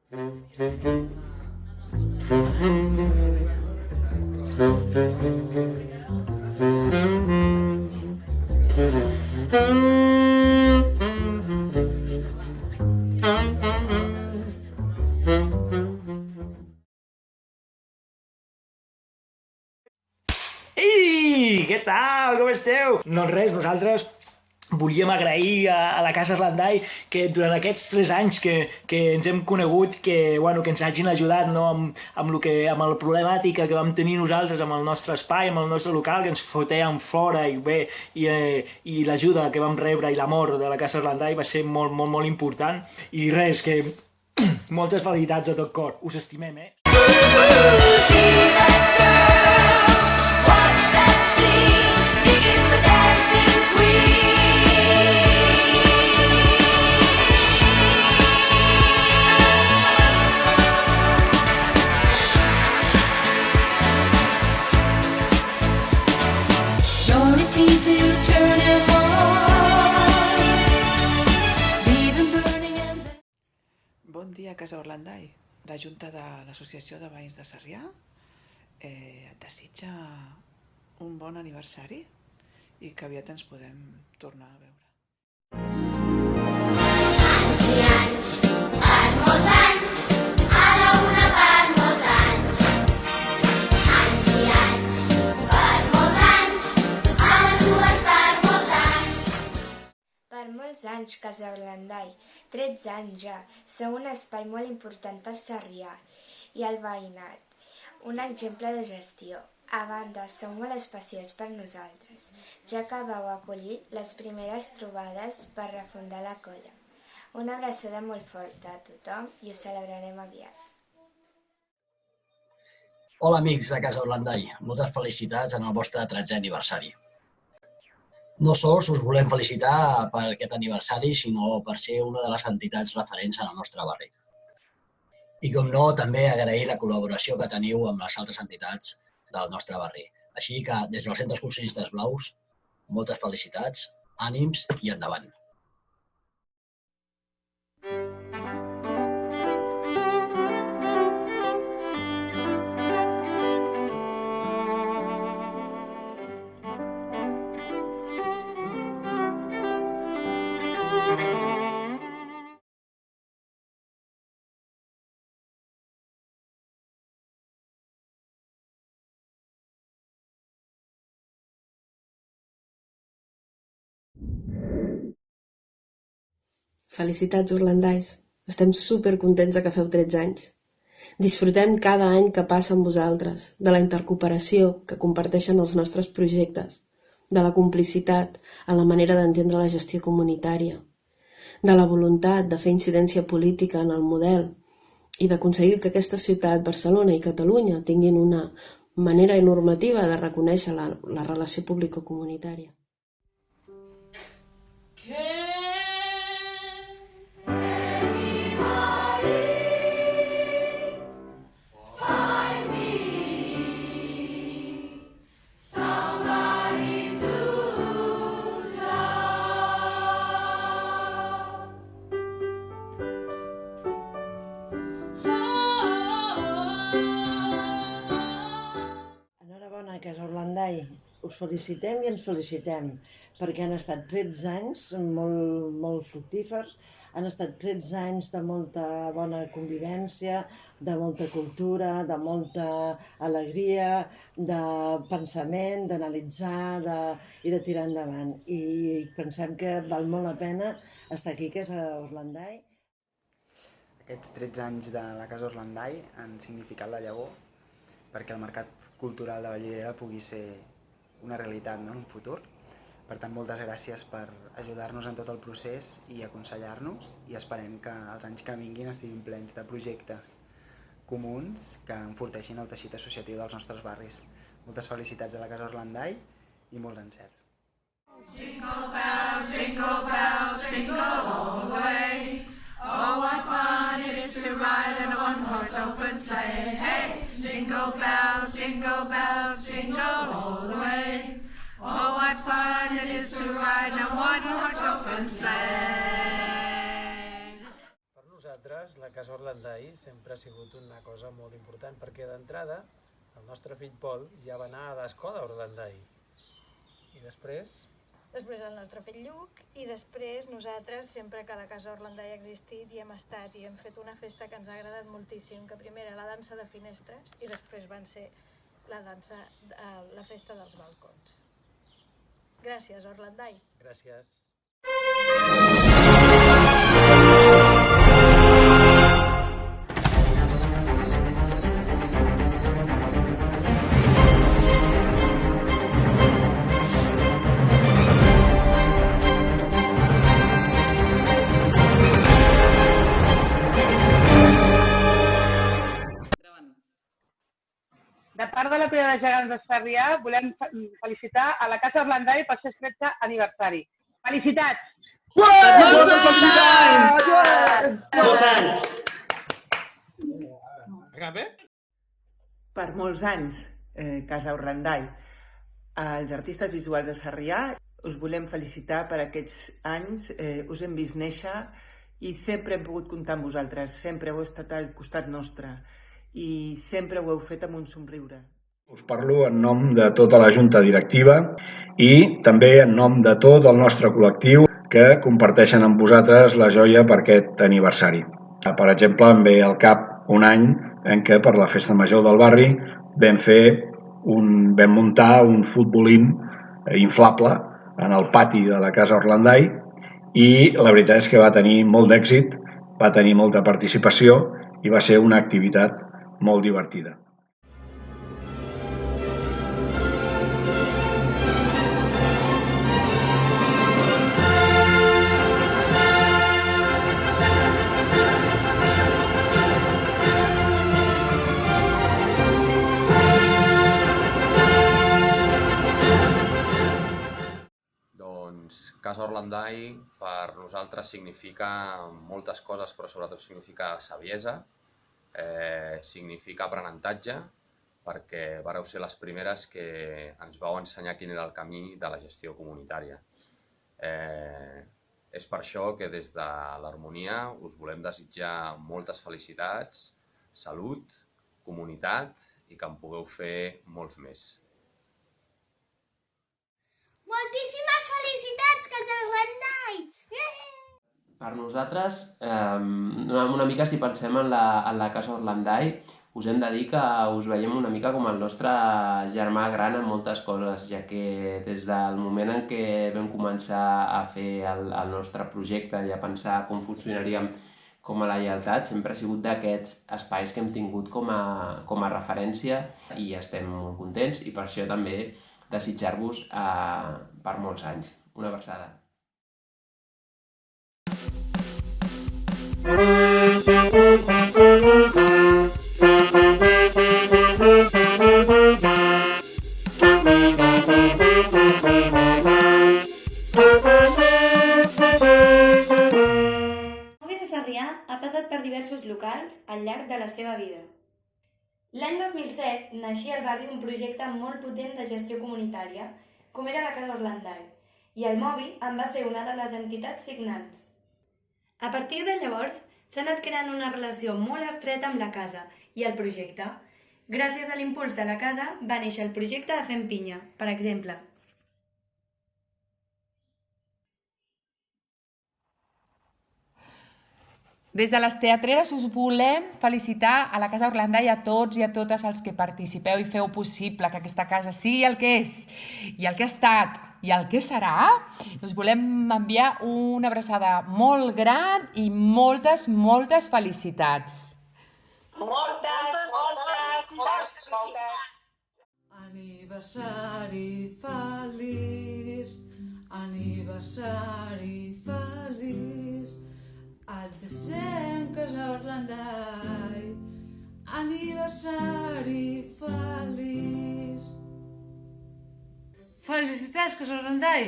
Ei, què tal? Com esteu? No res, nosaltres volíem agrair a la Casa Erlandai que durant aquests 3 anys que ens hem conegut, que ens hagin ajudat, no, amb la problemàtica que vam tenir nosaltres amb el nostre espai, amb el nostre local, que ens fotèiem fora i bé, i l'ajuda que vam rebre i l'amor de la Casa Erlandai va ser molt, molt, molt important. I res, que moltes felicitats de tot cor. Us estimem, eh? Bon dia, Casa Erlandai. La Junta de l'Associació de Veïns de Sarrià et desitja un bon aniversari i que aviat ens podem tornar a veure. Anys i anys, per molts anys, a la una per molts anys. Anys i anys, per molts anys, a les dues per molts anys. Per molts anys, Casa Erlandai, 13 anys ja, sou un espai molt important per Sarrià i el veïnat, un exemple de gestió. A banda, sou molt especials per nosaltres, ja que vau acollir les primeres trobades per refundar la colla. Una abraçada molt forta a tothom i ho celebrarem aviat. Hola amics de Casa Erlandai, moltes felicitats en el vostre 13è aniversari. No sols us volem felicitar per aquest aniversari, sinó per ser una de les entitats referents en el nostre barri. I com no, també agrair la col·laboració que teniu amb les altres entitats del nostre barri. Així que, des del Centre Excursionistes Blaus, moltes felicitats, ànims i endavant. Felicitats, Erlandais. Estem supercontents que feu 13 anys. Disfrutem cada any que passa amb vosaltres, de la intercooperació que comparteixen els nostres projectes, de la complicitat en la manera d'entendre la gestió comunitària, de la voluntat de fer incidència política en el model i d'aconseguir que aquesta ciutat, Barcelona i Catalunya tinguin una manera normativa de reconèixer la relació público-comunitària. Enhorabona, Casa Erlandai. Us felicitem i ens felicitem, perquè han estat 13 anys molt fructífers, han estat 13 anys de molta bona convivència, de molta cultura, de molta alegria, de pensament, d'analitzar i de tirar endavant. I pensem que val molt la pena estar aquí, Casa Erlandai. Aquests 13 anys de la Casa Erlandai han significat la llavor perquè el mercat cultural de Vallvidrera pugui ser una realitat, no?, en un futur. Per tant, moltes gràcies per ajudar-nos en tot el procés i aconsellar-nos, i esperem que els anys que vinguin estiguin plens de projectes comuns que enforteixin el teixit associatiu dels nostres barris. Moltes felicitats a la Casa Erlandai i molts encerts. Jingle bells, jingle all the way. Oh, what fun it is to ride in a one-horse open sleigh. Hey, jingle bells, jingle all the way. Oh, what fun it is to ride in a one-horse open sleigh. nosaltres la Casa Orlandai sempre ha sigut una cosa molt important, perquè d'entrada el nostre fill Pol ja va anar a l'escola Orlandai. I després el nostre fill Lluc, i després nosaltres, sempre que la Casa Orlandai ha existit, hi hem estat i hem fet una festa que ens ha agradat moltíssim, que primer era la dansa de finestres i després van ser la festa dels balcons. Gràcies, Orlandai. Gràcies. De part de la Pira de Gegants de Sarrià, volem felicitar a la Casa Orlandai pel seu 13è aniversari. Felicitats! Molts anys! Per molts anys, Casa Orlandai. Els artistes visuals de Sarrià us volem felicitar per aquests anys. Us hem vist néixer i sempre hem pogut comptar amb vosaltres. Sempre heu estat al costat nostre i sempre ho heu fet amb un somriure. Us parlo en nom de tota la Junta Directiva i també en nom de tot el nostre col·lectiu que comparteixen amb vosaltres la joia per aquest aniversari. Per exemple, em ve al cap un any en què per la Festa Major del barri vam muntar un futbolín inflable en el pati de la Casa Orlandai i la veritat és que va tenir molt d'èxit, va tenir molta participació i va ser una activitat molt divertida. Casa Orlandai per nosaltres significa moltes coses, però sobretot significa saviesa, significa aprenentatge, perquè vareu ser les primeres que ens vau ensenyar quin era el camí de la gestió comunitària. És per això que des de l'Harmonia us volem desitjar moltes felicitats, salut, comunitat i que en pugueu fer molts més. Moltíssimes felicitats, Casa Orlandai! Per nosaltres, una mica si pensem en la Casa Orlandai, us hem de dir que us veiem una mica com el nostre germà gran en moltes coses, ja que des del moment en què vam començar a fer el nostre projecte i a pensar com funcionaríem com a la lleialtat, sempre ha sigut d'aquests espais que hem tingut com a referència i estem molt contents i per això també desitjar-vos per molts anys. Una abraçada. Ha passat per diversos locals al llarg de la seva vida. L'any 2007 naixia al barri un projecte molt potent de gestió comunitària, com era la Casa Orlandai, i el Mobi en va ser una de les entitats signants. A partir de llavors, s'ha anat creant una relació molt estreta amb la casa i el projecte. Gràcies a l'impuls de la casa va néixer el projecte de Fem Pinya, per exemple. Des de les teatreres us volem felicitar a la Casa Orlandai a tots i a totes els que participeu i feu possible que aquesta casa sigui el que és, i el que ha estat, i el que serà. Us volem enviar una abraçada molt gran i moltes felicitats. Moltes felicitats! Aniversari feliç, aniversari feliç, et desitgem, Casa Orlandai, aniversari feliç. Felicitats, Casa Orlandai!